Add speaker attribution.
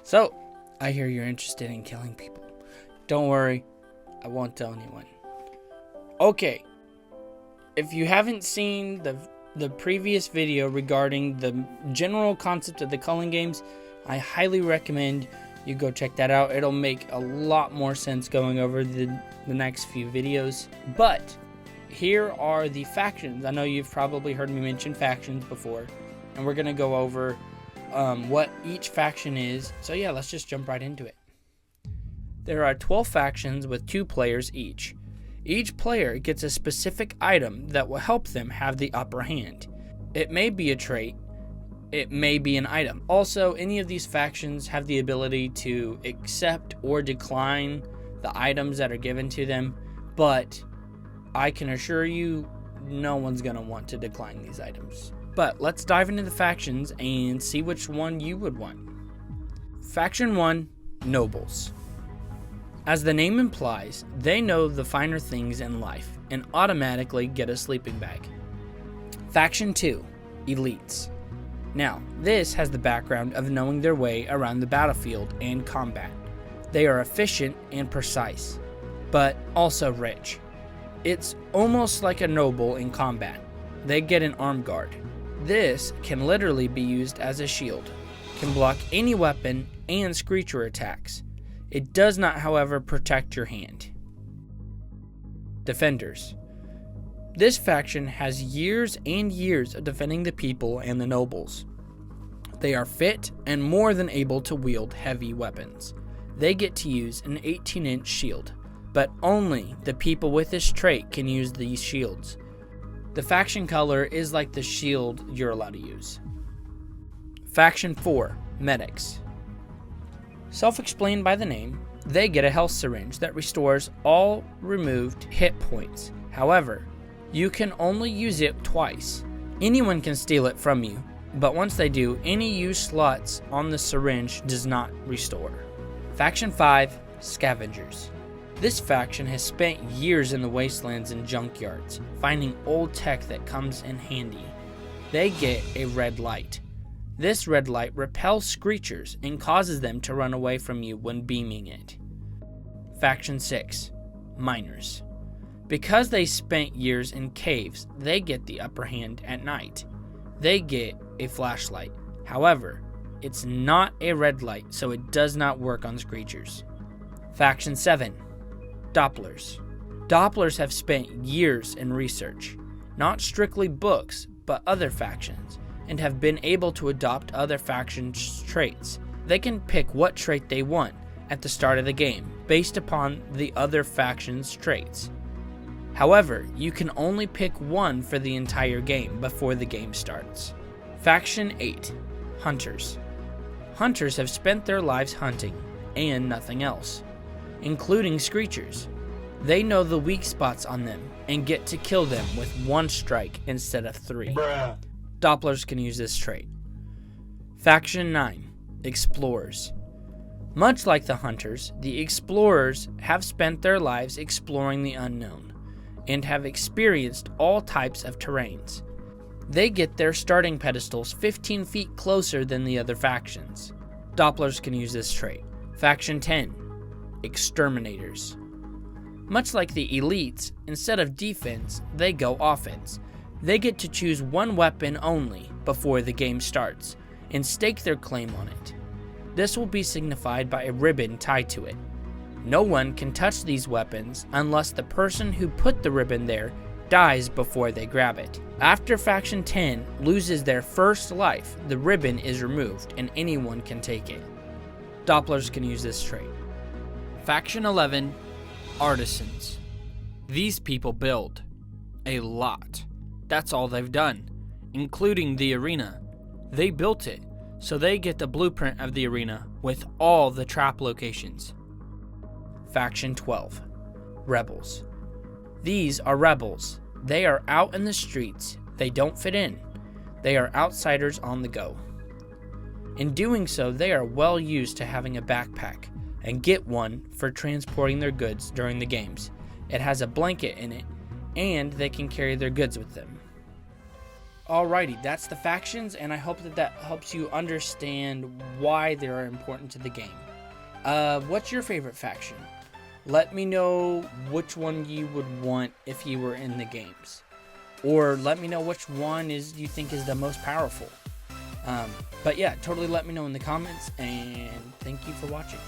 Speaker 1: So, I hear you're interested in killing people. Don't worry, I won't tell anyone. Okay, if you haven't seen the previous video regarding the general concept of the culling games, I highly recommend you go check that out. It'll make a lot more sense going over the next few videos. But here are the factions. I know you've probably heard me mention factions before, and we're going to go over what each faction is. So yeah, let's just jump right into it. There are 12 factions with 2 players each. Each player gets a specific item that will help them have the upper hand. It may be a trait, it may be an item. Also, any of these factions have the ability to accept or decline the items that are given to them, but I can assure you no one's going to want to decline these items. But let's dive into the factions and see which one you would want. Faction 1, Nobles. As the name implies, they know the finer things in life and automatically get a sleeping bag. Faction 2, Elites. Now, this has the background of knowing their way around the battlefield and combat. They are efficient and precise, but also rich. It's almost like a noble in combat. They get an arm guard. This can literally be used as a shield, can block any weapon and screecher attacks. It does not, however, protect your hand. Defenders. This faction has years and years of defending the people and the nobles. They are fit and more than able to wield heavy weapons. They get to use an 18-inch shield, but only the people with this trait can use these shields. The faction color is like the shield you're allowed to use. Faction 4, Medics. Self-explained by the name, they get a health syringe that restores all removed hit points. However, you can only use it twice. Anyone can steal it from you, but once they do, any used slots on the syringe does not restore. Faction 5, Scavengers. This faction has spent years in the wastelands and junkyards, finding old tech that comes in handy. They get a red light. This red light repels screechers and causes them to run away from you when beaming it. Faction 6, Miners. Because they spent years in caves, they get the upper hand at night. They get a flashlight. However, it's not a red light, so it does not work on screechers. Faction 7, Dopplers. Dopplers have spent years in research, not strictly books, but other factions, and have been able to adopt other factions' traits. They can pick what trait they want at the start of the game, based upon the other faction's traits. However, you can only pick one for the entire game before the game starts. Faction 8, Hunters. Hunters have spent their lives hunting, and nothing else, including screechers. They know the weak spots on them, and get to kill them with 1 strike instead of 3.
Speaker 2: Bruh.
Speaker 1: Dopplers can use this trait. Faction 9, Explorers. Much like the Hunters, the Explorers have spent their lives exploring the unknown, and have experienced all types of terrains. They get their starting pedestals 15 feet closer than the other factions. Dopplers can use this trait. Faction 10, Exterminators. Much like the Elites, instead of defense, they go offense. They get to choose one weapon only before the game starts, and stake their claim on it. This will be signified by a ribbon tied to it. No one can touch these weapons unless the person who put the ribbon there dies before they grab it. After Faction 10 loses their first life, the ribbon is removed and anyone can take it. Dopplers can use this trait. Faction 11, Artisans. These people build a lot. That's all they've done, including the arena. They built it, so they get the blueprint of the arena with all the trap locations. Faction 12, Rebels. These are rebels. They are out in the streets. They don't fit in. They are outsiders on the go. In doing so, they are well used to having a backpack, and get one for transporting their goods during the games. It has a blanket in it, and they can carry their goods with them. Alrighty, that's the factions, and I hope that helps you understand why they are important to the game. What's your favorite faction? Let me know which one you would want if you were in the games. Or let me know which one you think is the most powerful. But yeah, totally let me know in the comments, and thank you for watching.